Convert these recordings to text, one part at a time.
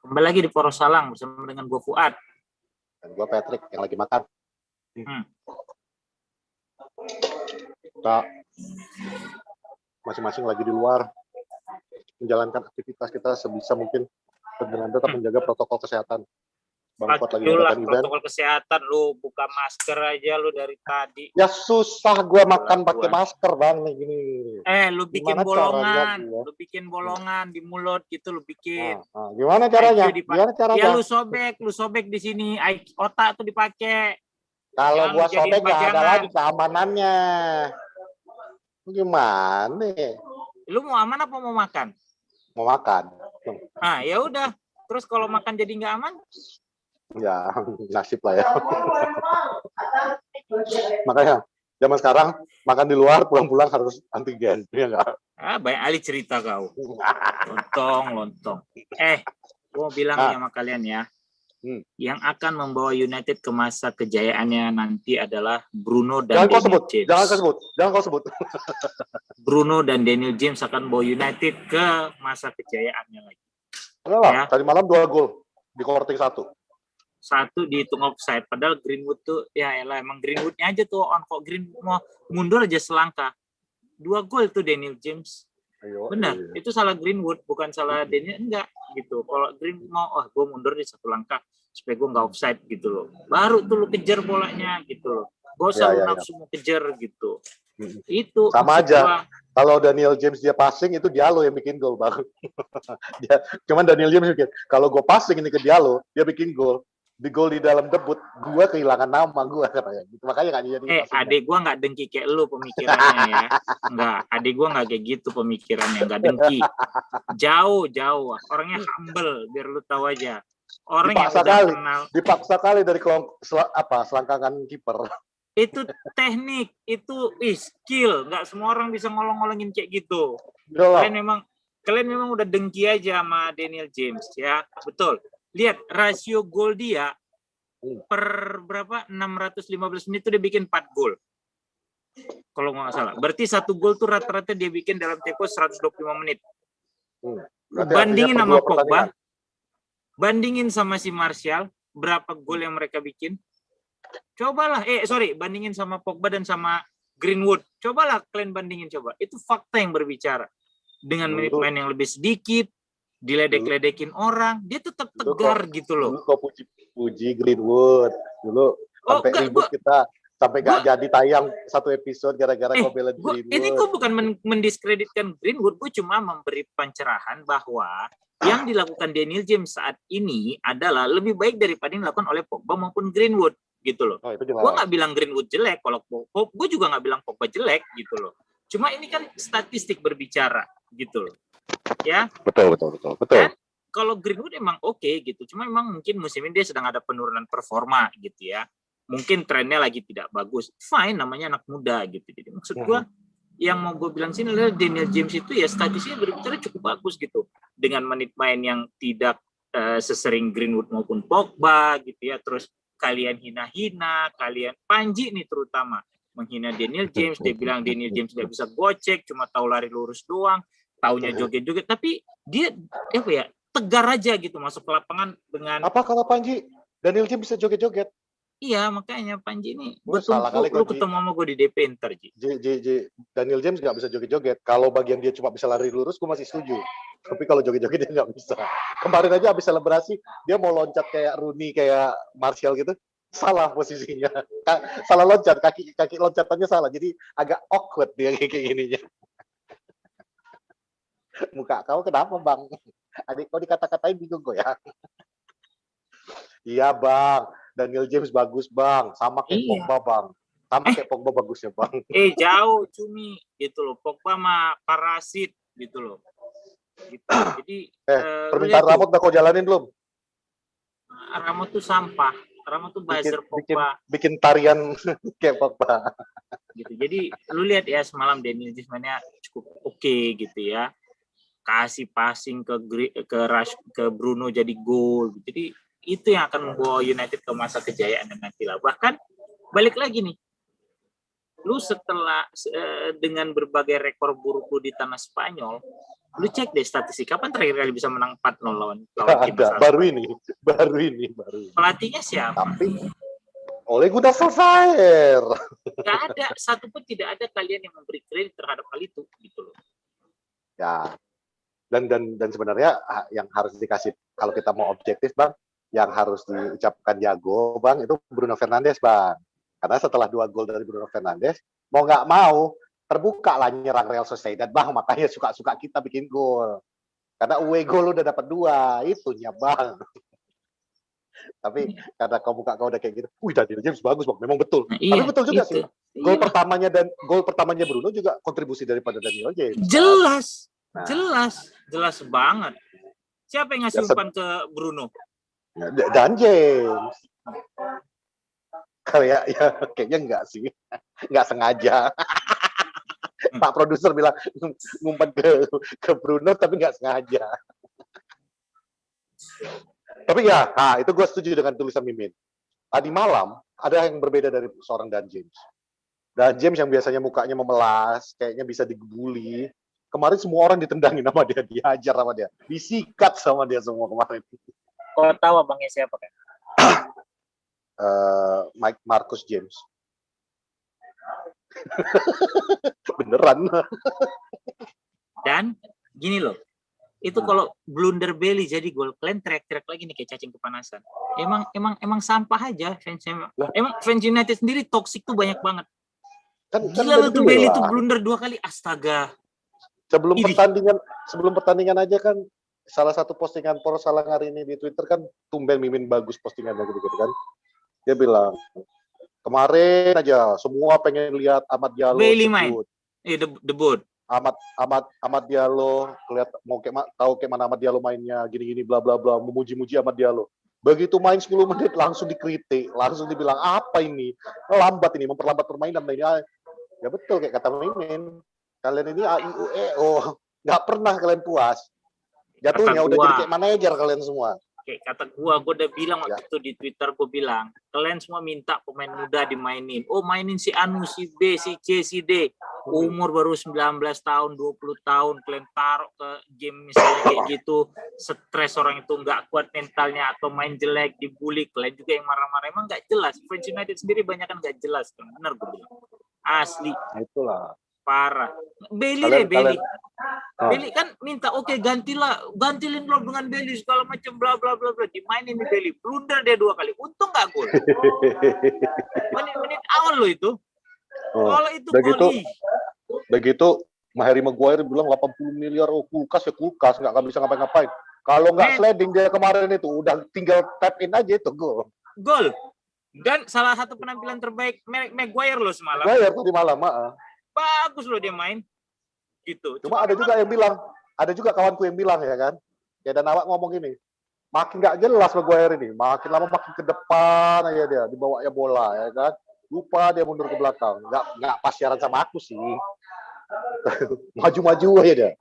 Kembali lagi di Poros Salang bersama dengan gue Fuad. Dan gue Patrick yang lagi makan. Kita masing-masing lagi di luar menjalankan aktivitas kita sebisa mungkin dengan tetap menjaga protokol kesehatan. Bang Fuad lagi mengadakan event. Protokol kesehatan, lu buka masker aja lu dari tadi. Ya susah gue makan pakai masker bang nih gini. Lu bikin bolongan, lu bikin bolongan di mulut gitu, lu bikin. Gimana caranya? Ya lu sobek di sini, otak tuh dipakai. Kalau gua sobek nggak ada lagi keamanannya. Gimana? Lu mau aman apa mau makan? Mau makan. Ya udah. Terus kalau makan jadi nggak aman? Ya nasib lah ya. Makanya zaman sekarang makan di luar pulang-pulang harus antigen, ya nggak? Banyak kali cerita kau. Lontong. Gua mau bilang sama kalian ya. Yang akan membawa United ke masa kejayaannya nanti adalah Bruno dan Daniel James. Jangan kau sebut. Bruno dan Daniel James akan membawa United ke masa kejayaannya lagi. Ya. Tadi malam 2 gol di quarter 1. 1 dihitung offside. Padahal Greenwood tuh emang Greenwoodnya aja tuh on kok Greenwood mau mundur aja selangkah. 2 gol tuh Daniel James. Benar, itu salah Greenwood, bukan salah Daniel, enggak gitu. Kalau Greenwood mau, gue mundur di 1 langkah supaya gue nggak offside gitu loh. Baru tuh lu kejar bolanya gitu loh. Gak usah lu nafsu mau kejar gitu. Itu sama aja. Kalau Daniel James dia passing itu Diallo yang bikin gol baru. Cuman Daniel James bikin. Kalau gue passing ini ke Diallo, dia bikin gol. Di gol di dalam debut, gue kehilangan nama gue katanya. Gitu. Makanya nggak jadi. Adik gue nggak dengki kayak lu pemikirannya ya. Enggak, adik gue nggak kayak gitu pemikirannya, nggak dengki. Jauh. Orangnya humble, biar lu tahu aja. Orang yang udah kenal. Dipaksa kali dari selangkangan kiper. Itu teknik, itu skill. Nggak semua orang bisa ngolong-ngolongin kayak gitu. Kalian memang udah dengki aja sama Daniel James ya, betul. Lihat rasio gol dia per berapa 615 menit itu dia bikin 4 gol. Kalau nggak salah. Berarti 1 gol tuh rata-rata dia bikin dalam tempo 125 menit. Bandingin sama Pogba. Bandingin sama si Martial, berapa gol yang mereka bikin? Cobalah, bandingin sama Pogba dan sama Greenwood. Cobalah kalian bandingin coba. Itu fakta yang berbicara. Dengan menit main yang lebih sedikit, diledek-ledekin orang, dia tetap tegar gitu loh. Dulu kau puji Greenwood. Dulu sampai ribut kita, sampai gak jadi tayang 1 episode gara-gara kau bela Greenwood. Ini gue bukan mendiskreditkan Greenwood, gue cuma memberi pencerahan bahwa yang dilakukan Daniel James saat ini adalah lebih baik daripada yang dilakukan oleh Pogba maupun Greenwood gitu loh. Gue nggak bilang Greenwood jelek, kalau gue juga nggak bilang Pogba jelek gitu loh. Cuma ini kan statistik berbicara gitu loh. Ya. Betul. Dan kalau Greenwood emang oke gitu. Cuma emang mungkin musim ini dia sedang ada penurunan performa gitu ya. Mungkin trennya lagi tidak bagus. Fine, namanya anak muda gitu. Jadi maksud gue yang mau gue bilang sini adalah Daniel James itu ya statistiknya berbicara cukup bagus gitu. Dengan menit main yang tidak sesering Greenwood maupun Pogba gitu ya. Terus kalian hina-hina, kalian Panji nih terutama menghina Daniel James. Dia bilang Daniel James nggak bisa gocek, cuma tahu lari lurus doang, taunya joget-joget. Tapi dia tegar aja gitu masuk ke lapangan dengan. Apa kalau Panji Daniel James bisa joget-joget? Iya, makanya Panji ini lu ketemu sama gue di DP ntar, Ji. Daniel James nggak bisa joget-joget. Kalau bagian dia cuma bisa lari lurus, gue masih setuju. Tapi kalau joget-joget dia nggak bisa. Kemarin aja habis selebrasi, dia mau loncat kayak Rooney, kayak Martial gitu. Salah posisinya. Salah loncat, kaki loncatannya salah. Jadi agak awkward dia kayak gininya. Muka kau kenapa, Bang? Adik kau dikata-katain bingung kok ya. Iya, Bang. Daniel James bagus, Bang. Sama kayak Pogba, Bang. Sama kayak Pogba bagusnya, Bang. Jauh, cumi. Gitu loh. Pogba mah parasit. Gitu loh. Gitu. Jadi, permintaan Ramos udah kau jalanin belum? Ramos tuh sampah. Ramos tuh buzzer Pogba. Bikin tarian kayak Pogba. Gitu. Jadi, lu lihat ya semalam Daniel James mainnya cukup oke gitu ya. Kasih passing ke Bruno jadi gol. Jadi, itu yang akan membawa United ke masa kejayaan nanti lah. Bahkan balik lagi nih, Lu setelah dengan berbagai rekor buruk lu di tanah Spanyol, lu cek deh statistik kapan terakhir kali bisa menang 4-0 lawan tim ada, baru ini. Pelatihnya siapa? Tapi Ole Gunnar Solskjaer. Nggak ada, satupun tidak ada kalian yang memberi kredit terhadap hal itu, gitu loh. Ya, dan sebenarnya yang harus dikasih, kalau kita mau objektif Bang, yang harus diucapkan jago Bang itu Bruno Fernandes Bang, karena setelah 2 gol dari Bruno Fernandes mau nggak mau terbuka lah nyerang Real Sociedad Bang, makanya suka-suka kita bikin gol karena away goal udah dapat 2 itunya Bang. Tapi karena kau udah kayak gitu, Daniel James bagus Bang, memang betul. Nah, tapi betul juga sih gol iya. pertamanya Bruno juga kontribusi daripada Daniel James. Jelas. Jelas banget. Siapa yang ngasih umpan ke Bruno? Dan James. Kayaknya enggak sih. Enggak sengaja. Pak produser bilang ngumpan ke Bruno tapi enggak sengaja. Tapi ya, itu gue setuju dengan tulisan Mimin. Tadi malam ada yang berbeda dari seorang Dan James. Dan James yang biasanya mukanya memelas, kayaknya bisa dibully. Kemarin semua orang ditendangin sama dia, dihajar sama dia, disikat sama dia semua kemarin. Kau tahu abangnya siapa kan? Marcus James. Beneran. Dan gini loh, itu kalau blunder Bailey jadi gol, kalian teriak-teriak lagi nih kayak cacing kepanasan. Emang sampah aja fansnya. Emang fans United sendiri toksik tuh banyak banget. Gila lo tuh Bailey tuh blunder 2 kali, astaga. Sebelum pertandingan aja kan salah satu postingan Por Salang hari ini di Twitter kan tumben Mimin bagus postingannya gitu kan. Dia bilang kemarin aja semua pengen lihat Amad Diallo debut. Debut. Amad Diallo lihat mau tahu kayak mana Amad Diallo mainnya gini-gini bla bla bla, memuji-muji Amad Diallo. Begitu main 10 menit langsung dikritik, langsung dibilang apa ini? Lambat ini, memperlambat permainan ini. Ya betul kayak kata Mimin. Kalian ini AIUEO, nggak pernah kalian puas. Jatuhnya udah jadi kayak manajer kalian semua. Kayak kata gue udah bilang waktu itu di Twitter, gue bilang, kalian semua minta pemain muda dimainin. Oh mainin si Anu, si B, si C, si D. Umur baru 19 tahun, 20 tahun, kalian taruh ke game misalnya kayak gitu. Stres orang itu nggak kuat mentalnya atau main jelek, dibully. Kalian juga yang marah-marah, emang nggak jelas. Fans United sendiri banyak kan nggak jelas. Bener gue bilang. Asli. Itulah. Parah. Bailey. Bailey kan minta ganti Lindelof dengan Bailey segala macam bla bla bla bla, dimainin di Bailey, blunder dia 2 kali, untung nggak gol. menit awal lo itu. Kalau itu begitu Harry Maguire bilang 80 miliar kulkas nggak bisa ngapain-ngapain. Kalau nggak sliding dia kemarin itu udah tinggal tap in aja itu gol. Dan salah satu penampilan terbaik Maguire lo semalam. Maguire tuh di malam, bagus loh dia main gitu. Cuma ada juga kawanku yang bilang ya kan, ya dan awak ngomong gini, makin nggak jelas Maguire ini, makin lama makin ke depan aja dia dibawa ya bola ya kan, lupa dia mundur ke belakang, nggak pas siaran sama aku sih. Maju-maju aja dia,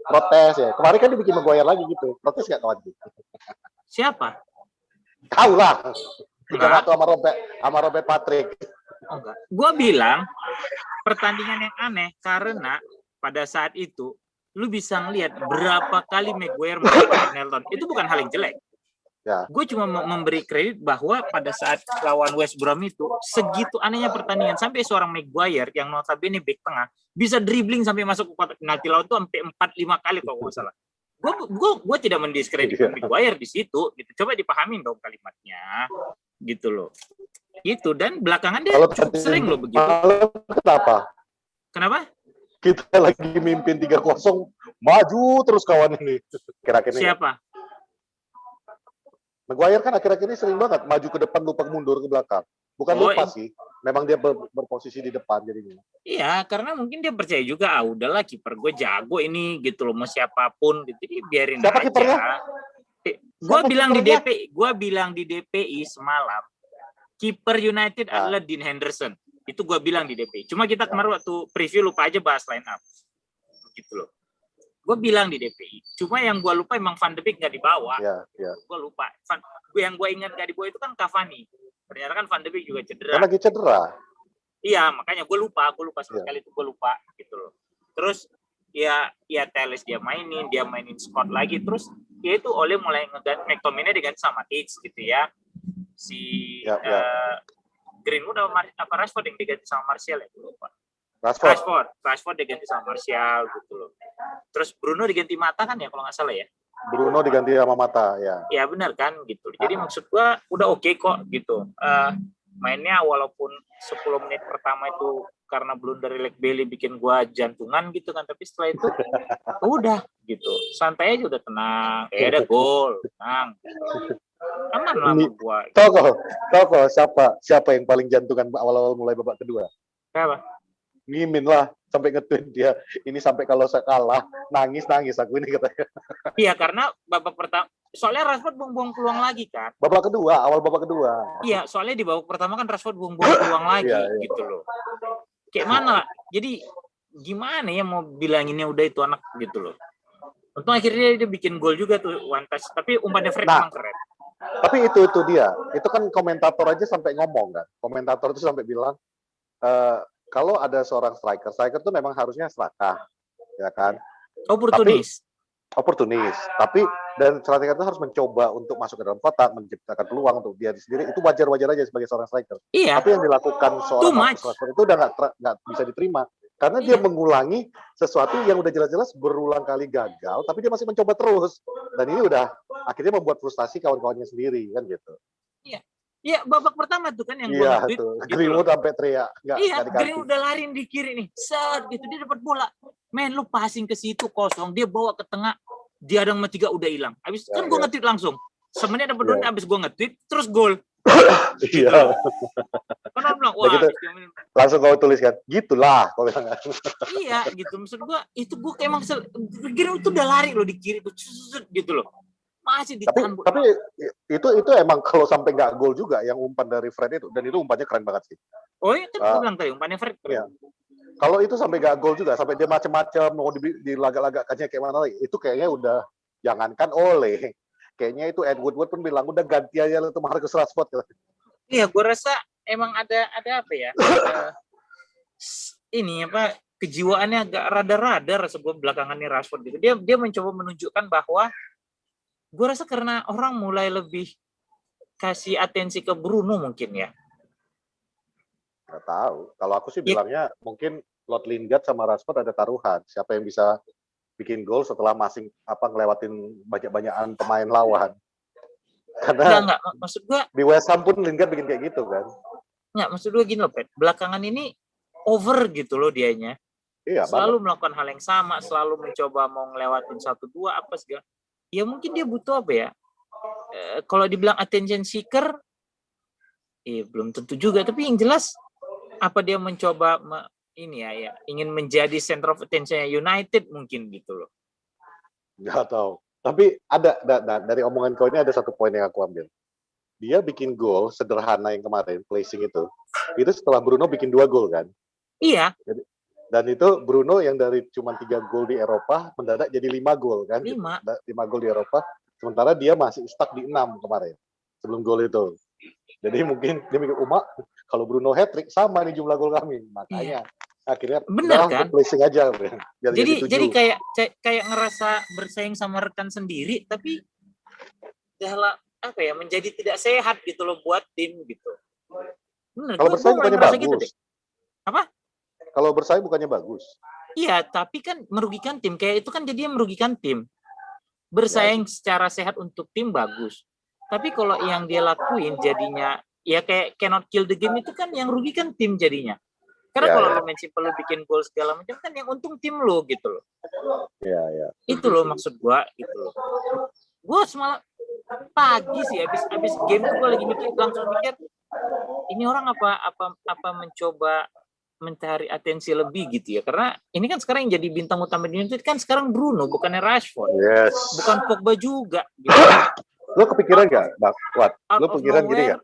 protes ya. Kemarin kan dibikin Maguire lagi gitu, protes nggak kawan? Siapa? Kau lah. Tiga waktu sama Robert Patrick. Oh, enggak. Gue bilang pertandingan yang aneh karena pada saat itu lu bisa ngelihat berapa kali Maguire melawan Nelson. Itu bukan hal yang jelek. Ya. Gue cuma memberi kredit bahwa pada saat lawan West Brom itu segitu anehnya pertandingan sampai seorang Maguire yang notabene back tengah bisa dribbling sampai masuk ke kotak penalti lawan itu sampai 4-5 kali kalau nggak salah. Gue tidak mendiskreditkan Maguire di situ. Gitu. Coba dipahamin dong kalimatnya, gitu loh. Itu dan belakangan dia cukup sering loh begitu. Kenapa? Kita lagi mimpin 3-0, maju terus kawan ini. Kira-kira siapa? Maguire kan akhir-akhir ini sering banget maju ke depan lupa mundur ke belakang. Bukan lupa sih, memang dia berposisi di depan jadinya. Iya, karena mungkin dia percaya juga, udahlah kiper gue jago ini gitu loh, mau siapapun gitu, jadi biarin siapa aja. Kipernya? Gue bilang di DPI semalam, kiper United adalah Dean Henderson. Itu gue bilang di DPI. Cuma kita kemarin waktu preview lupa aja bahas line up, gitu loh. Gue bilang di DPI. Cuma yang gue lupa emang Van de Beek nggak dibawa. Gue lupa. Yang gue ingat nggak dibawa itu kan Cavani. Ternyata kan Van de Beek juga cedera. Kan lagi cedera. Iya, makanya gue lupa sama Iya. sekali itu gue lupa gitu loh. Terus ya Telles dia mainin Scott lagi, terus dia itu Ole mulai ngeganti McTominay diganti sama Hicks gitu ya. Si Greenwood apa Rashford yang diganti sama Martial ya, gue lupa. Rashford diganti sama Martial gitu loh. Terus Bruno diganti Mata kan ya kalau nggak salah ya. Bruno diganti sama Mata ya. Ya benar kan gitu. Jadi maksud gua udah oke kok gitu. Mainnya walaupun 10 menit pertama itu karena blunder dari Leck Bailey bikin gua jantungan gitu kan, tapi setelah itu udah gitu. Santai aja udah tenang. Ada gol, tenang. Aman lah menurut gua. Toko siapa yang paling jantungan awal-awal mulai babak kedua? Siapa? Mimin lah sampai nge-tweet dia. Ini sampai kalau saya kalah nangis aku ini katanya. Iya, karena babak pertama soalnya Rashford buang-buang peluang lagi kan. Awal babak kedua. Iya, soalnya di babak pertama kan Rashford buang-buang peluang lagi gitu loh. Kayak mana? Jadi gimana ya mau bilanginnya udah itu anak gitu loh. Untung akhirnya dia bikin gol juga tuh one touch, tapi umpannya Fred memang keren. Tapi itu dia. Itu kan komentator aja sampai ngomong kan. Komentator itu sampai bilang kalau ada seorang striker tuh memang harusnya serakah, ya kan? Oportunis. Tapi dan striker itu harus mencoba untuk masuk ke dalam kotak, menciptakan peluang untuk dia sendiri. Itu wajar-wajar aja sebagai seorang striker. Iya. Tapi yang dilakukan seorang striker itu udah nggak bisa diterima. Karena dia mengulangi sesuatu yang udah jelas-jelas berulang kali gagal, tapi dia masih mencoba terus. Dan ini udah akhirnya membuat frustasi kawan-kawannya sendiri, kan gitu. Iya. Iya, babak pertama tuh kan yang gue nge-tweet. Gitu. Greenwood sampai teriak. Greenwood udah lari di kiri nih. Set gitu, dia dapat bola. Men, lu passing ke situ kosong, dia bawa ke tengah, dia ada 3 udah hilang. Habis kan gue nge-tweet langsung. Sebenarnya dapat bola, habis gue nge-tweet terus gol. Iya. Kan bilang, wah, gitu, langsung kau tulis kan, gitulah. Iya, gitu. Maksud gue, itu gue kayak emang Greenwood tuh udah lari loh di kiri tuh, gitu loh. Masih ditahan. Tapi itu emang kalau sampai nggak gol juga yang umpan dari Fred itu, dan itu umpannya keren banget sih. Oh iya, kan gue bilang tadi umpannya Fred keren. Iya. Kalau itu sampai nggak gol juga, sampai dia macam-macam mau dilagak-lagakkannya kayak mana lagi, itu kayaknya udah jangankan Ole, kayaknya itu Ed Woodward pun bilang udah ganti aja lah tuh Marcus Rashford. Iya, gue rasa emang ada apa ya? Ini apa kejiwaannya agak rada-rada sebelum belakangan ini Rashford gitu. Dia mencoba menunjukkan bahwa gue rasa karena orang mulai lebih kasih atensi ke Bruno mungkin ya. Nggak tahu. Kalau aku sih bilangnya mungkin Lord Lingard sama Rashford ada taruhan. Siapa yang bisa bikin gol setelah masing ngelewatin banyak-banyakan pemain lawan. Karena enggak, maksud gue di West Ham pun Lingard bikin kayak gitu kan. Enggak, maksud gue gini loh, Pet. Belakangan ini over gitu loh dianya. Iya, selalu melakukan hal yang sama, selalu mencoba mau ngelewatin 1-2 apa segala. Ya mungkin dia butuh apa ya? Kalau dibilang attention seeker, belum tentu juga. Tapi yang jelas, apa dia mencoba ingin menjadi center of attention United mungkin gitu loh. Nggak tahu. Tapi ada dari omongan kau ini ada satu poin yang aku ambil. Dia bikin gol sederhana yang kemarin, placing itu setelah Bruno bikin 2 gol kan? Iya. Dan itu Bruno yang dari cuma 3 gol di Eropa mendadak jadi 5 gol kan? 5 gol di Eropa, sementara dia masih stuck di 6 kemarin sebelum gol itu. Jadi mungkin dia mikir, kalau Bruno hat-trick sama nih jumlah gol kami, makanya akhirnya benar kan? Placing aja. Jadi kayak ngerasa bersaing sama rekan sendiri, tapi dalam apa ya menjadi tidak sehat gitu loh buat tim gitu. Benar. Kalau bersaing bukannya bagus. Gitu deh. Apa? Kalau bersaing bukannya bagus. Iya, tapi kan merugikan tim. Kayak itu kan jadinya merugikan tim. Bersaing secara sehat untuk tim bagus. Tapi kalau yang dia lakuin jadinya ya kayak cannot kill the game itu kan yang rugikan tim jadinya. Karena kalau lo main simple lo bikin gol segala macam kan yang untung tim lo gitu loh. Iya. Itu loh maksud gua gitu loh. Gua semalam pagi sih habis game tuh gua lagi langsung mikir ini orang apa mencoba mencari atensi lebih gitu ya, karena ini kan sekarang yang jadi bintang utama di United kan sekarang Bruno bukannya Rashford, bukan Pogba juga gitu. Lo kepikiran nggak, Lo kepikiran gini nggak?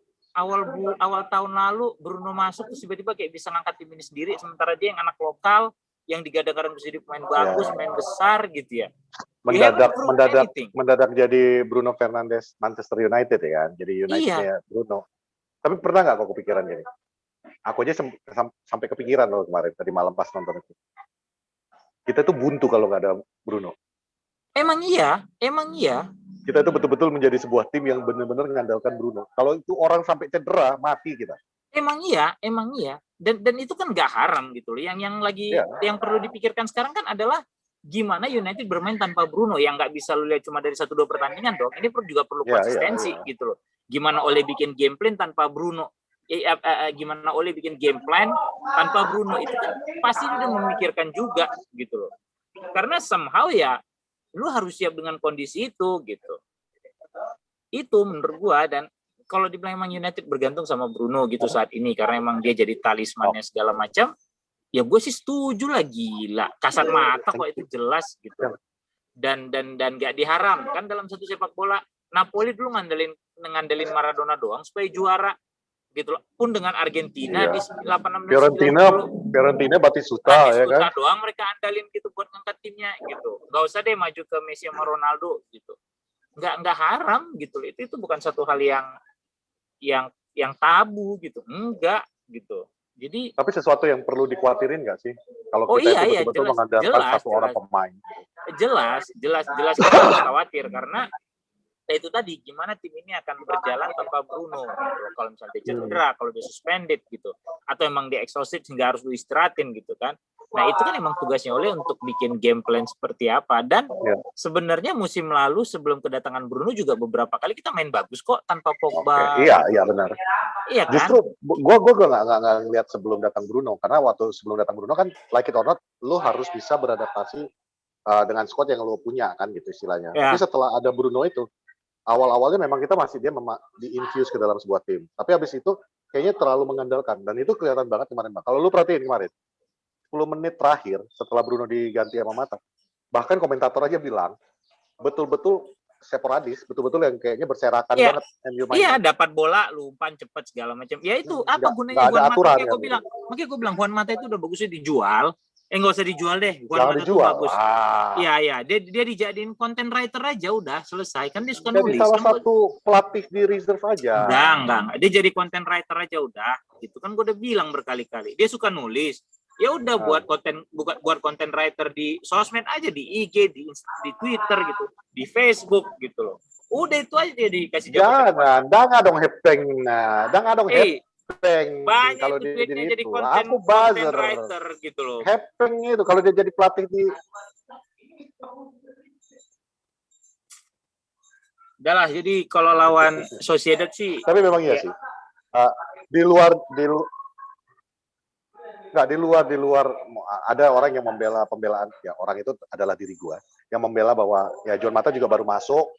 Awal tahun lalu Bruno masuk terus tiba-tiba kayak bisa ngangkat tim ini sendiri, sementara dia yang anak lokal yang digadang-gadang bisa jadi pemain bagus, main besar gitu ya. Mendadak jadi Bruno Fernandes Manchester United ya kan, jadi Unitednya Bruno. Tapi pernah nggak kau kepikiran gini? Aku aja sampai kepikiran loh kemarin tadi malam pas nonton itu. Kita tuh buntu kalau nggak ada Bruno. Emang iya. Kita itu betul-betul menjadi sebuah tim yang benar-benar mengandalkan Bruno. Kalau itu orang sampai cedera, mati kita. Emang iya. Dan itu kan nggak haram gitu loh. Yang perlu dipikirkan sekarang kan adalah gimana United bermain tanpa Bruno, yang nggak bisa lu lihat cuma dari 1-2 pertandingan dong. Ini juga perlu konsistensi gitu loh. Gimana Ole bikin game plan tanpa Bruno? Gimana Ole bikin game plan tanpa Bruno? Itu kan pasti udah memikirkan juga gitu loh. Karena somehow ya lu harus siap dengan kondisi itu gitu. Itu menurut gua. Dan kalau dibilang emang United bergantung sama Bruno gitu saat ini karena emang dia jadi talismannya segala macam, ya gue sih setuju lah, gila. Kasat mata kok, itu jelas gitu. Dan nggak diharamkan dalam satu sepak bola. Napoli dulu ngandelin Maradona doang supaya juara gitu loh. Pun dengan Argentina di 86 Fiorentina Batistuta ya kan. Doang mereka andalin gitu buat ngangkat timnya gitu. Nggak usah deh maju ke Messi sama Ronaldo gitu. Nggak haram gitu. Itu bukan satu hal yang tabu gitu. Enggak gitu. Jadi tapi sesuatu yang perlu dikhawatirin nggak sih? Kalau kita itu betul-betul mengandalkan satu orang pemain. Jelas kita harus khawatir karena itu tadi gimana tim ini akan berjalan tanpa Bruno. Kalau misalnya dia cedera, kalau dia suspended gitu, atau emang dia exhausted sehingga harus diistirahatin gitu kan. Nah itu kan emang tugasnya Ole untuk bikin game plan seperti apa. Dan sebenarnya musim lalu sebelum kedatangan Bruno juga beberapa kali kita main bagus kok tanpa Pogba. Iya benar. Iya kan? Justru gue nggak ngeliat sebelum datang Bruno, karena waktu sebelum datang Bruno kan like it or not, lu harus bisa beradaptasi dengan squad yang lu punya kan gitu istilahnya. Tapi setelah ada Bruno itu, awal-awalnya memang kita masih dia di-infuse ke dalam sebuah tim. Tapi habis itu kayaknya terlalu mengandalkan. Dan itu kelihatan banget kemarin, Bang. Kalau lu perhatiin kemarin, 10 menit terakhir setelah Bruno diganti sama Mata, bahkan komentator aja bilang, betul-betul sporadis, betul-betul yang kayaknya berserakan banget. Iya, dapat bola, lu umpan cepat segala macam. Ya itu, apa gunanya Juan Mata? Makanya gue bilang, Juan Mata itu udah bagusnya dijual. Nggak usah dijual deh. Jangan dijual. Bagus. Iya. Dia dijadiin content writer aja, udah selesai. Kan dia suka nulis. Jadi salah satu pelatih di reserve aja. Enggak. Dia jadi content writer aja udah. Itu kan gue udah bilang berkali-kali. Dia suka nulis. Ya udah buat content writer di sosmed aja, di IG, di Twitter gitu, di Facebook gitu loh. Udah itu aja dia dikasih jawaban. Jangan dong hepeng. Jangan dong hepeng. Banyak kalau dia jadi aku buzzer writer gitu loh. Hepeng itu kalau dia jadi pelatih di udah lah, jadi kalau lawan Sociedad sih. Tapi memang iya sih. Di luar ada orang yang membela pembelaan, ya orang itu adalah diri gua yang membela bahwa ya Juan Mata juga baru masuk,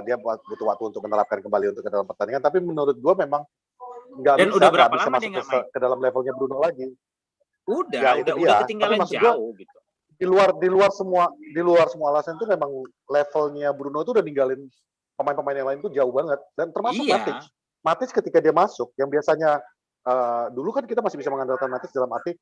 dia butuh waktu untuk menerapkan kembali untuk ke dalam pertandingan. Tapi menurut gua memang nggak bisa masuk ke dalam levelnya Bruno lagi. Udah ketinggalan jauh gitu. Di luar semua alasan itu memang levelnya Bruno itu udah ninggalin pemain-pemain yang lain itu jauh banget, dan termasuk Matic ketika dia masuk yang biasanya dulu kan kita masih bisa mengandalkan Matic dalam arti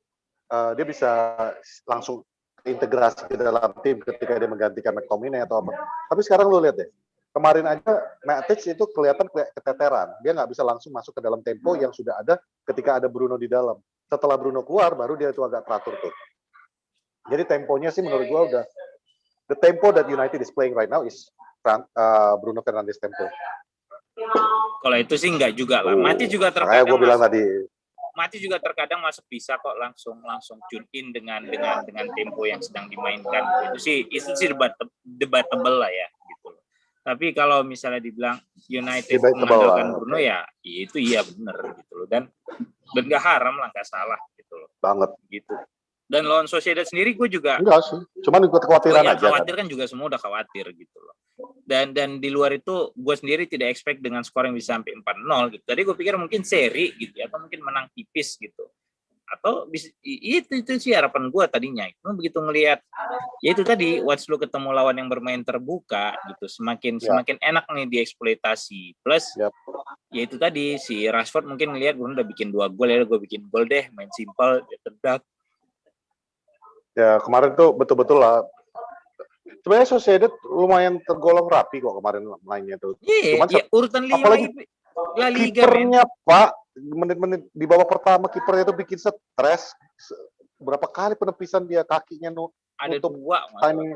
dia bisa langsung integrasi ke dalam tim ketika dia menggantikan McTominay atau apa. Tapi sekarang lu lihat deh, kemarin aja Matic itu kelihatan keteteran. Dia nggak bisa langsung masuk ke dalam tempo yang sudah ada ketika ada Bruno di dalam. Setelah Bruno keluar, baru dia itu agak teratur tuh. Jadi temponya sih menurut gua udah, the tempo that United is playing right now is Bruno Fernandes tempo. Kalau itu sih nggak juga lah. Matic juga terkadang. Gue bilang tadi. Matic juga terkadang masuk bisa kok langsung tune in dengan tempo yang sedang dimainkan. Itu sih debatable lah ya gitu. Tapi kalau misalnya dibilang United mengandalkan Bruno ya itu iya benar gitu loh, dan nggak haram lah, nggak salah gitu loh. Banget gitu. Dan lawan Sociedad sendiri gue juga enggak sih, cuman ikut kekhawatiran aja. Khawatir kan juga semua udah khawatir gitu loh. Dan di luar itu gue sendiri tidak expect dengan skor yang bisa sampai 4-0 gitu. Tadi gue pikir mungkin seri gitu ya, atau mungkin menang tipis gitu. Atau itu sih harapan gue tadinya. Itu begitu ngelihat ya itu tadi watch lu ketemu lawan yang bermain terbuka gitu, semakin enak nih dieksploitasi. Plus ya itu tadi si Rashford mungkin ngelihat gue udah bikin 2 gol ya, gue bikin gol deh, main simple, tedak. Ya kemarin tuh betul-betul lah. Sebenarnya Sociedad lumayan tergolong rapi kok kemarin mainnya tuh. Cuman urutan 5 apalagi La Liga. Kipernya Pak menit-menit di babak pertama kipernya itu bikin stres. Berapa kali penepisan dia kakinya ada nutup 2 timing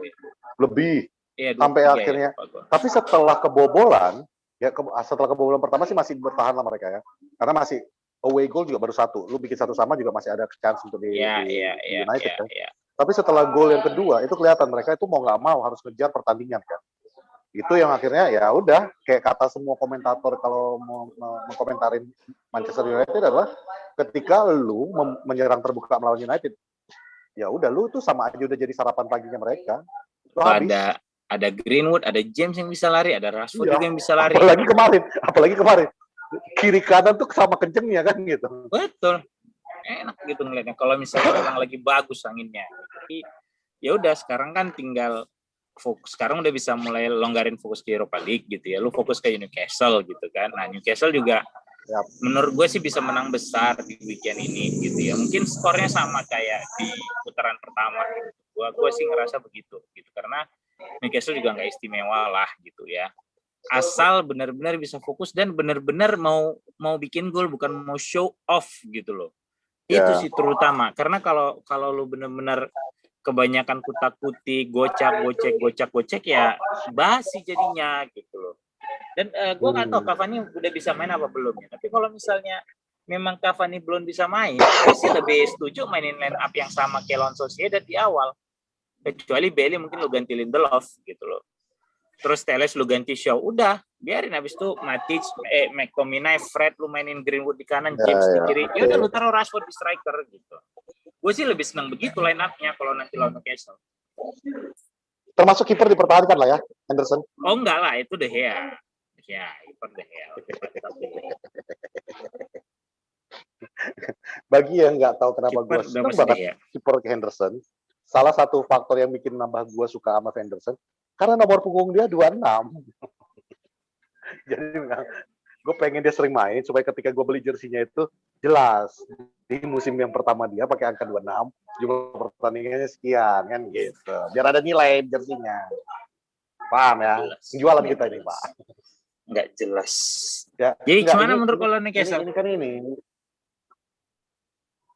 lebih ya, sampai 2, 3 akhirnya. ya, Tapi setelah kebobolan, ya setelah kebobolan pertama sih masih bertahan lah mereka ya. Karena masih away goal juga baru 1. Lu bikin 1 sama juga masih ada chance untuk di United kan. Tapi setelah gol yang kedua itu kelihatan mereka itu mau nggak mau harus ngejar pertandingan kan. Itu yang akhirnya ya udah kayak kata semua komentator kalau mau mengkomentarin Manchester United adalah ketika lu menyerang terbuka melawan United, ya udah lu tuh sama aja udah jadi sarapan paginya mereka. Ada Greenwood, ada James yang bisa lari, ada Rashford juga yang bisa lari. Apalagi kemarin kiri kanan tuh sama kencengnya kan gitu. Betul, enak gitu ngeliatnya. Kalau misalnya memang lagi bagus anginnya, tapi ya udah sekarang kan tinggal fokus. Sekarang udah bisa mulai longgarin fokus ke Europa League gitu ya. Lu fokus ke Newcastle gitu kan. Nah Newcastle juga menurut gue sih bisa menang besar di weekend ini gitu ya. Mungkin skornya sama kayak di putaran pertama gitu. Gue sih ngerasa begitu gitu karena Newcastle juga nggak istimewa lah gitu ya. Asal benar-benar bisa fokus dan benar-benar mau bikin gol, bukan mau show off gitu loh. Itu sih terutama karena kalau lu benar-benar kebanyakan kutak-kutik, gocek ya basi jadinya gitu loh. Dan gue nggak tahu Cavani udah bisa main apa belum ya. Tapi kalau misalnya memang Cavani belum bisa main, gue sih lebih setuju mainin line up yang sama kayak lawan Sociedad di awal. Kecuali Bailey mungkin lu ganti Lindelof gitu loh. Terus Teles lu ganti Shaw, udah biarin. Habis itu Matic, McTominay, Fred lu mainin Greenwood di kanan, James di kiri. Ya udah lu taruh Rashford di striker gitu. Gue sih lebih senang begitu line up-nya kalau nanti lawan Newcastle. Termasuk kiper dipertahankan lah ya, Henderson. Oh enggak lah, itu deh ya. Ya, kiper deh ya. Bagi yang nggak tahu kenapa gue senang banget ya? kiper Henderson, salah satu faktor yang bikin nambah gue suka sama Henderson, karena nomor punggung dia 26. Jadi gue pengen dia sering main supaya ketika gue beli jersinya itu jelas di musim yang pertama dia pakai angka 26, jumlah pertandingannya sekian kan gitu. Biar ada nilai jersinya. Paham ya? Jualan kita ini, Pak. Nggak jelas. Ya, jadi gimana menurut kalau Newcastle? Ini kan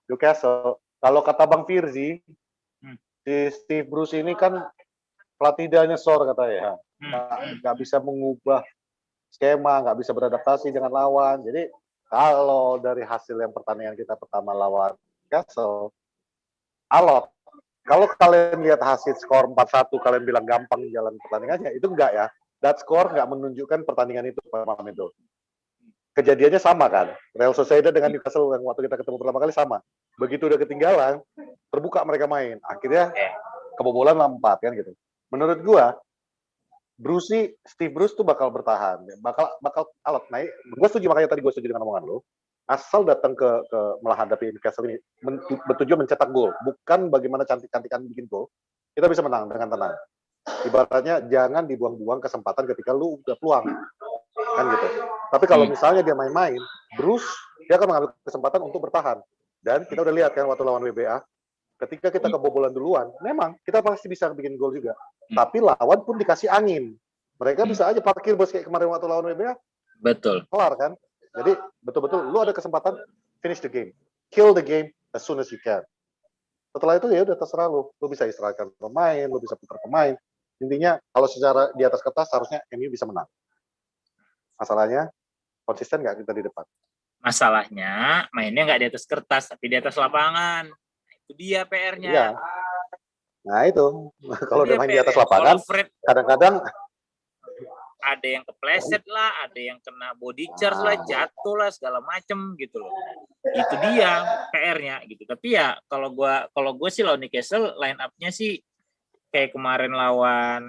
Newcastle. Kalau kata Bang Firzi, si Steve Bruce ini kan pelatih dinosaur katanya. Nggak bisa mengubah skema, nggak bisa beradaptasi dengan lawan. Jadi kalau dari hasil yang pertandingan kita pertama lawan Newcastle, alot. Kalau kalian lihat hasil skor 4-1, kalian bilang gampang jalan pertandingannya, itu enggak ya. That score nggak menunjukkan pertandingan itu malam itu. Kejadiannya sama kan. Real Sociedad dengan Newcastle yang waktu kita ketemu pertama kali sama. Begitu udah ketinggalan, terbuka mereka main. Akhirnya kebobolan 4 kan gitu. Menurut gua, Steve Bruce tuh bakal bertahan, bakal alot naik. Gue setuju, makanya tadi gue setuju dengan omongan lo. Asal datang ke menghadapi Newcastle ini bertujuan mencetak gol, bukan bagaimana cantik-cantikan bikin gol. Kita bisa menang dengan tenang. Ibaratnya jangan dibuang-buang kesempatan ketika lu udah peluang, kan gitu. Tapi kalau misalnya dia main-main, Bruce dia akan mengambil kesempatan untuk bertahan. Dan kita udah lihat kan waktu lawan WBA, ketika kita kebobolan duluan, memang kita pasti bisa bikin gol juga. Tapi lawan pun dikasih angin. Mereka bisa aja parkir bos kayak kemarin waktu lawan WBA. Betul. Kelar kan? Jadi betul-betul lu ada kesempatan finish the game. Kill the game as soon as you can. Setelah itu ya udah terserah lu. Lu bisa istirahatkan pemain, lu bisa putar pemain. Intinya kalau secara di atas kertas harusnya MU bisa menang. Masalahnya konsisten nggak kita di depan. Masalahnya mainnya nggak di atas kertas tapi di atas lapangan. Itu dia PR-nya. Iya. Nah itu, kalau udah main di atas lapangan, kadang-kadang ada yang kepleset lah, ada yang kena body charge lah, jatuh lah, segala macem gitu loh. Itu dia PR-nya gitu. Tapi ya kalau gue sih lawan Newcastle line up-nya sih kayak kemarin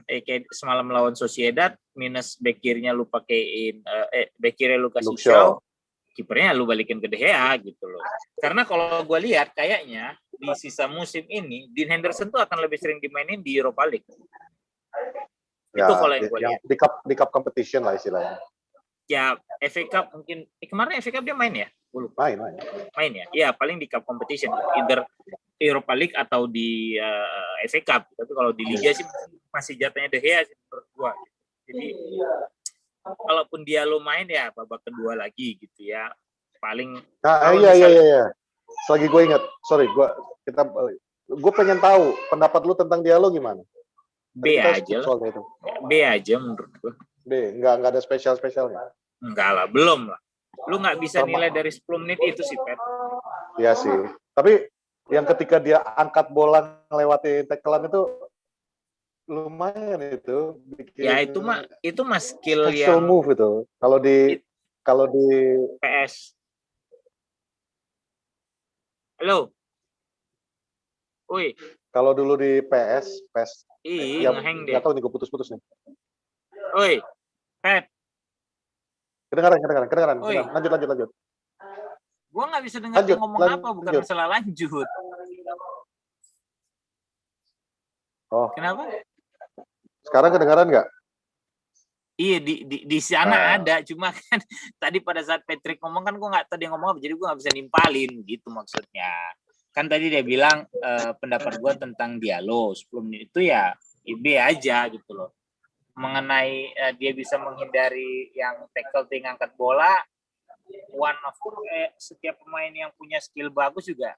kayak semalam lawan Sociedad, minus back kirinya lu pakein back kiri lu kasih Shaw, kipernya lu balikin ke De Gea gitu loh. Karena kalau gue lihat kayaknya di sisa musim ini Dean Henderson tuh akan lebih sering dimainin di Europa League. Ya, itu kalau yang gue lihat. Di cup competition lah istilahnya. Ya FA Cup mungkin kemarin FA Cup dia main ya? Main ya. Ya paling di cup competition, either Europa League atau di FA Cup. Tapi kalau di Liga sih masih jatuhnya De Gea sih menurut gue. Jadi kalaupun dia lo main ya babak kedua lagi gitu ya. paling. Iya. Selagi gue ingat, sorry, gue pengen tahu pendapat lu tentang Diallo gimana? B aja lah. Itu. B aja menurut gue. B, nggak ada spesialnya. Enggak lah, belum lah. Lu nggak bisa nilai dari 10 menit itu sih, Pet. Iya sih. Tapi yang ketika dia angkat bola melewati tackle-an itu lumayan itu. Ya itu mah skill yang move itu. Kalau di PS. Halo. Woi. Kalau dulu di PS. Iya, ngeheng deh. Nggak tahu nih, gue putus-putus nih. Woi, Pet. Kedengaran. Lanjut. Gua nggak bisa dengar dia ngomong apa, bukan masalah lanjut. Oh. Kenapa? Sekarang kedengaran nggak? Iya, di sana ada, cuma kan tadi pada saat Patrick ngomong kan gua nggak tahu dia ngomong apa, jadi gua nggak bisa nimpalin gitu maksudnya. Kan tadi dia bilang pendapat gua tentang Diallo 10 menit itu ya B aja gitu loh. Mengenai dia bisa menghindari yang tackle ngangkat bola, setiap pemain yang punya skill bagus juga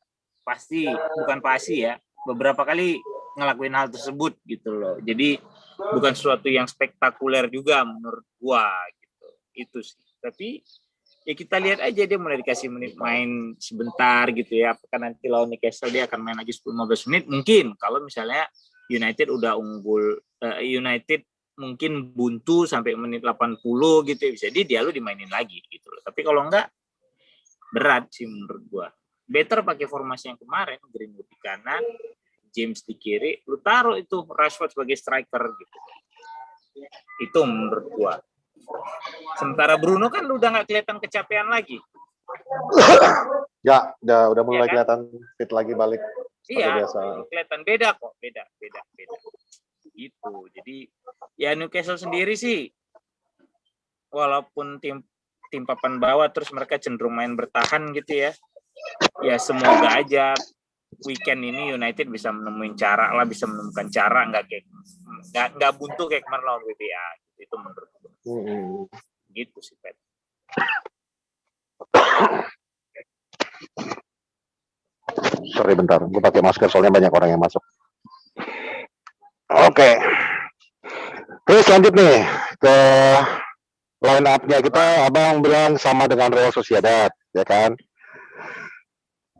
bukan pasti ya, beberapa kali ngelakuin hal tersebut gitu loh. Jadi bukan sesuatu yang spektakuler juga menurut gua gitu. Itu sih. Tapi ya kita lihat aja, dia mulai dikasih menit main sebentar gitu ya. Apakah nanti lawan Newcastle dia akan main lagi 10-15 menit? Mungkin kalau misalnya United udah unggul, United mungkin buntu sampai menit 80 gitu ya, bisa dia lu dimainin lagi gitu loh. Tapi kalau enggak, berat sih menurut gua. Better pakai formasi yang kemarin, Greenwood di kanan, James di kiri, lu taruh itu Rashford sebagai striker gitu. Itu menurut gua. Sementara Bruno kan udah nggak kelihatan kecapean lagi. Ya, udah mulai kelihatan fit lagi balik. Iya, biasa. Kelihatan beda kok, beda. Gitu. Jadi ya Newcastle sendiri sih, walaupun tim papan bawah terus mereka cenderung main bertahan gitu ya. Ya semoga aja weekend ini United bisa menemukan cara nggak buntu kayak kemarin lawan WBA. Itu menurut gue. Gitu sih, Pet. Sorry bentar, gue pakai masker soalnya banyak orang yang masuk. Oke. Terus lanjut nih ke line up-nya kita. Abang bilang sama dengan Real Sociedad, ya kan?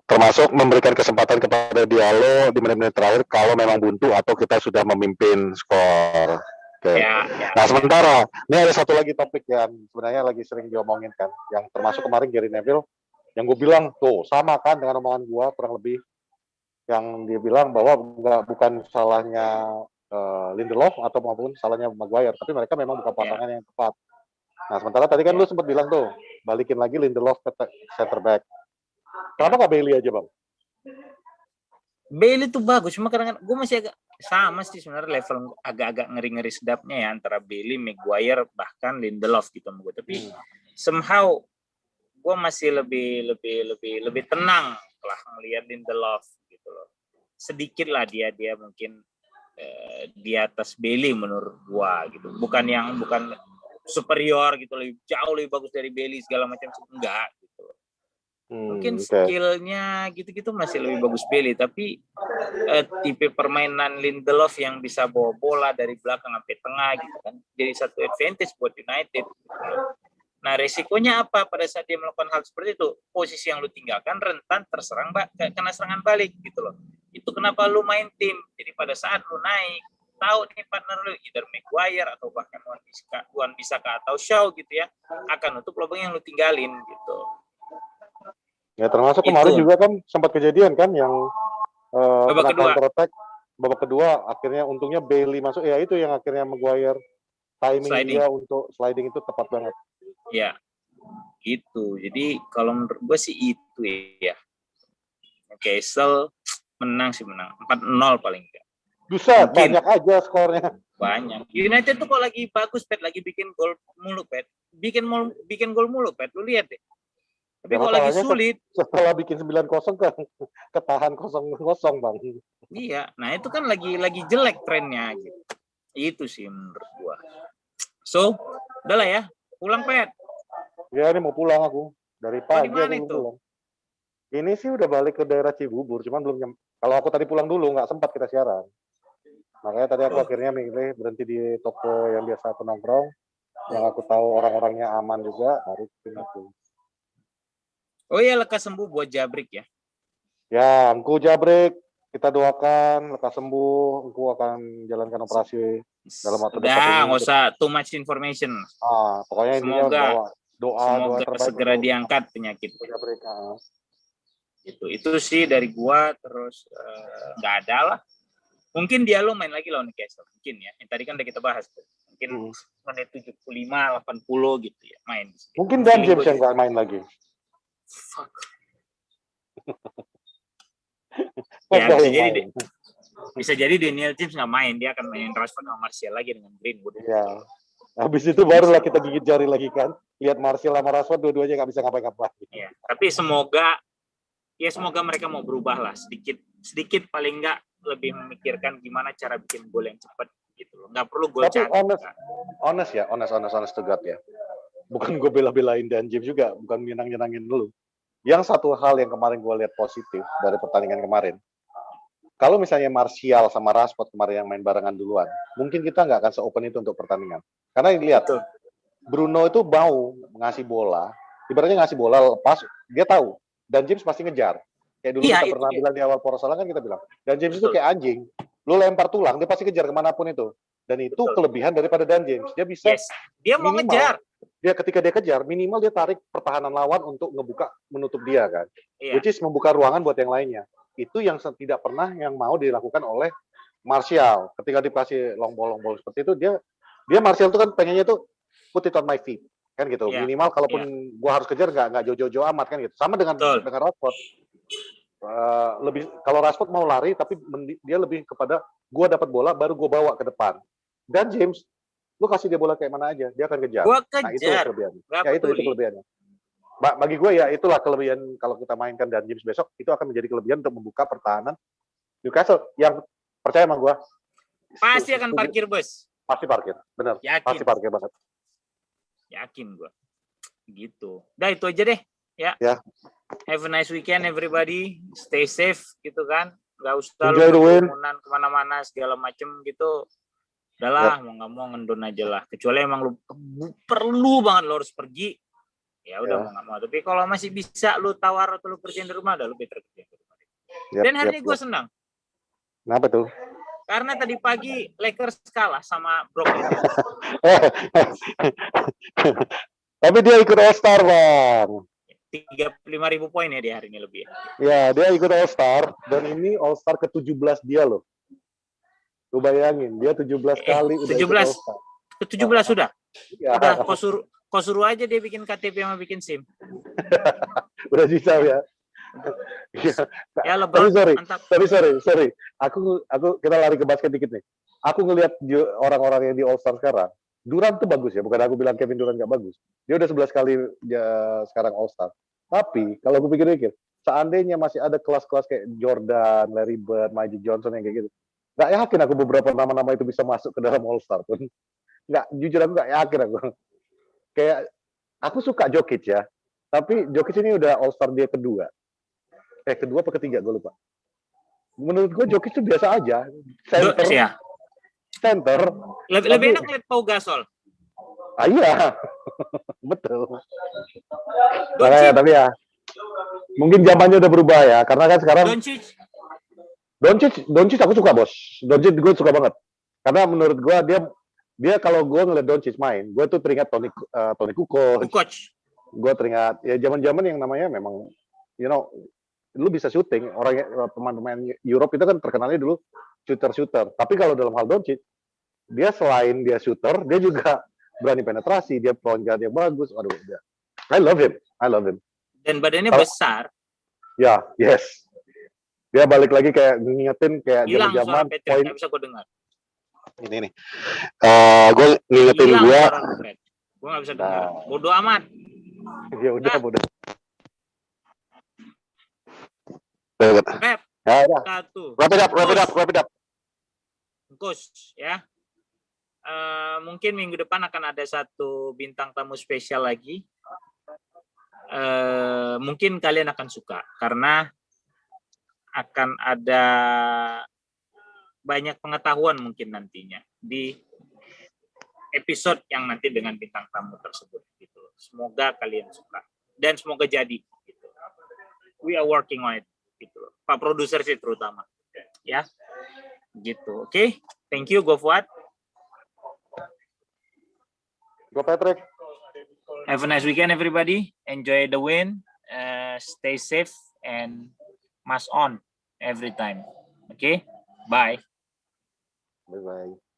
Termasuk memberikan kesempatan kepada Diallo di menit-menit terakhir kalau memang buntu atau kita sudah memimpin skor. Oke. Ya. Nah sementara ini ada satu lagi topik yang sebenarnya lagi sering diomongin kan, yang termasuk kemarin Gary Neville yang gue bilang tuh sama kan dengan omongan gue kurang lebih, yang dia bilang bahwa bukan salahnya Lindelof atau maupun salahnya Maguire, tapi mereka memang bukan pasangan yang tepat. Nah sementara tadi kan lu sempat bilang tuh balikin lagi Lindelof ke center back. Kenapa nggak Bailey aja, Bang? Bailey tuh bagus, cuma kadang-kadang gue masih agak sama sih sebenarnya, level agak-agak ngeri-ngeri sedapnya ya antara Bailey, Maguire, bahkan Lindelof gitu. Tapi somehow gue masih lebih tenang setelah ngelihat Lindelof gitu loh. Sedikit lah dia mungkin di atas Bailey menurut gue gitu. Bukan superior gitu, jauh lebih bagus dari Bailey segala macam, enggak gitu. Mungkin skillnya gitu-gitu masih lebih bagus Bailey, tapi tipe permainan Lindelof yang bisa bawa bola dari belakang sampai tengah gitu kan, jadi satu advantage buat United. Nah resikonya apa pada saat dia melakukan hal seperti itu? Posisi yang lu tinggalkan rentan terserang kena serangan balik gitu loh. Itu kenapa lu main tim. Jadi pada saat lu naik, tahu nih partner lu, either Maguire atau bahkan Wan-Bissaka atau Shaw gitu ya, akan nutup lubang yang lu tinggalin gitu. Ya termasuk kemarin juga kan sempat kejadian kan yang counter attack babak kedua, akhirnya untungnya Bailey masuk, ya itu yang akhirnya Maguire timing dia untuk sliding itu tepat banget. Ya, gitu. Jadi kalau menurut gue sih itu ya. Newcastle menang 4-0 paling enggak. Buset, banyak aja skornya. Banyak. United tuh kalau lagi bagus, Pet, lagi bikin gol mulu, Pet. Bikin gol mulu, Pet. Lu lihat deh. Tapi kalau lagi sulit, setelah bikin 9-0 ketahan 0-0, Bang. Iya, nah itu kan lagi jelek trennya gitu. Itu sih menurut gua. So, udahlah ya. Pulang, Pet. Ya, ini mau pulang aku. Dari Oh, pagi di mana aku belum itu? pulang. Ini sih udah balik ke daerah Cibubur, cuman belum kalau aku tadi pulang dulu nggak sempat kita siaran. Makanya tadi aku akhirnya milih berhenti di toko yang biasa aku nongkrong, yang aku tahu orang-orangnya aman juga, baru pindah tuh. Oh iya, lekas sembuh buat Jabrik ya. Ya, engkau Jabrik, kita doakan lekas sembuh, engkau akan jalankan operasi dalam waktu dekat Udah, ini. nggak usah too much information. Pokoknya intinya Semoga bawa doa terbaik segera untuk diangkat penyakitnya. Jabrik. Itu sih dari gua, terus nggak ada lah. Mungkin dia lo main lagi lawan Newcastle, mungkin ya. Yang tadi kan udah kita bahas tuh. Mungkin menit 75, 80 gitu ya main. Mungkin Dan James yang nggak main lagi. Fuck. Ya bisa jadi Daniel James nggak main, dia akan mainin Rashford sama Martial lagi dengan Greenwood. Iya. Habis itu barulah kita gigit jari lagi kan. Lihat Martial sama Rashford dua-duanya nggak bisa ngapa-ngapain. Ya, tapi semoga mereka mau berubah lah sedikit paling nggak lebih memikirkan gimana cara bikin gol yang cepat gitu loh. Nggak perlu gol cantik. Tapi honest to God ya. Bukan gue bela-belain Dan James juga, bukan nyenang-nyenangin dulu. Yang satu hal yang kemarin gue lihat positif dari pertandingan kemarin, kalau misalnya Martial sama Rashford kemarin yang main barengan duluan, mungkin kita nggak akan se-open itu untuk pertandingan. Karena lihat, Bruno itu mau ngasih bola, ibaratnya ngasih bola lepas, dia tahu. Dan James pasti ngejar. Kayak dulu kita pernah bilang di awal Porosalan kan kita bilang, Dan James itu kayak anjing. Lu lempar tulang, dia pasti kejar kemanapun itu. Dan itu kelebihan daripada Dan James. Dia bisa, dia mau ngejar. Dia ketika dia kejar, minimal dia tarik pertahanan lawan untuk menutup dia kan. Which is membuka ruangan buat yang lainnya. Itu yang tidak pernah yang mau dilakukan oleh Martial. Ketika dikasih long ball seperti itu, dia Martial itu kan pengennya tuh put it on my feet kan gitu. Minimal kalaupun gua harus kejar nggak jauh-jauh amat kan gitu. Sama dengan Rashford. Lebih kalau Rashford mau lari tapi dia lebih kepada gua dapat bola baru gua bawa ke depan. Dan James, lu kasih dia bola kayak mana aja, dia akan kejar. Nah, itu kelebihannya. Itu kelebihannya. Bagi gue ya itulah kelebihan kalau kita mainkan Dan James besok, itu akan menjadi kelebihan untuk membuka pertahanan Newcastle. Yang percaya sama gue pasti akan parkir bus. Pasti parkir, benar. Pasti parkir banget. Yakin gue. Gitu. Udah itu aja deh. Ya. Have a nice weekend everybody. Stay safe gitu kan. Gak usah lu kerumunan kemana-mana segala macem gitu. Udahlah, mau nggak mau ngendon aja lah. Kecuali emang lu perlu banget lu harus pergi. Ya udah mau nggak mau. Tapi kalau masih bisa lu tawar atau lu kerjain di rumah, lu better kerjain di rumah. Dan hari ini gue senang. Kenapa tuh? Karena tadi pagi Lakers kalah sama Brooklyn. Tapi dia ikut All Star, Bang. 35.000 poin ya di hari ini lebih. Ya, dia ikut All Star dan ini All Star ke-17 dia loh. Lu bayangin, dia 17 kali udah ikut All Star. Ke-17 sudah? Ya. Udah, kau suruh aja dia bikin KTP sama bikin SIM. Udah bisa ya. Ya LeBron, sorry. Aku kita lari ke basket dikit nih. Aku ngelihat orang-orang yang di All Star sekarang, Durant tuh bagus ya, bukan aku bilang Kevin Durant nggak bagus. Dia udah 11 kali sekarang All Star. Tapi kalau aku pikir-pikir, seandainya masih ada kelas-kelas kayak Jordan, Larry Bird, Magic Johnson yang kayak gitu, nggak yakin aku beberapa nama-nama itu bisa masuk ke dalam All Star pun. Nggak, jujur aku nggak yakin aku. Kayak aku suka Jokic ya, tapi Jokic ini udah All Star dia kedua apa ketiga gue lupa. Menurut gue Jokic itu biasa aja, center. Lebih enak lihat Pau Gasol. Iya, betul. Tapi ya, mungkin zamannya udah berubah ya, karena kan sekarang Doncic aku suka bos. Doncic gue suka banget. Karena menurut gue dia kalau gue ngeliat Doncic main, gue tuh teringat Toni Kukoc. Gue teringat ya zaman-zaman yang namanya memang lu bisa syuting. Pemain Europe itu kan terkenalnya dulu shooter. Tapi kalau dalam hal Doncic, dia selain dia shooter, dia juga berani penetrasi, dia point guard yang bagus. Aduh, I love him. Dan badannya besar. Ya, yes. Dia balik lagi kayak ngingetin kayak zaman-zaman poin. Bisa gue dengar. Ini nih. Gue ngingetin gue. Gue nggak bisa dengar. Bodoh amat. Ya udah, bodoh. Wrap it up. Bungkus ya. Mungkin minggu depan akan ada satu bintang tamu spesial lagi. mungkin kalian akan suka karena akan ada banyak pengetahuan mungkin nantinya di episode yang nanti dengan bintang tamu tersebut gitu. Semoga kalian suka dan semoga jadi gitu. We are working on it gitu. Pak produser sih terutama ya. Gitu. Oke. Thank you Go Fuad. Go Patrick. Have a nice weekend everybody. Enjoy the win. Stay safe and mask on every time. Okay? Bye. Bye-bye.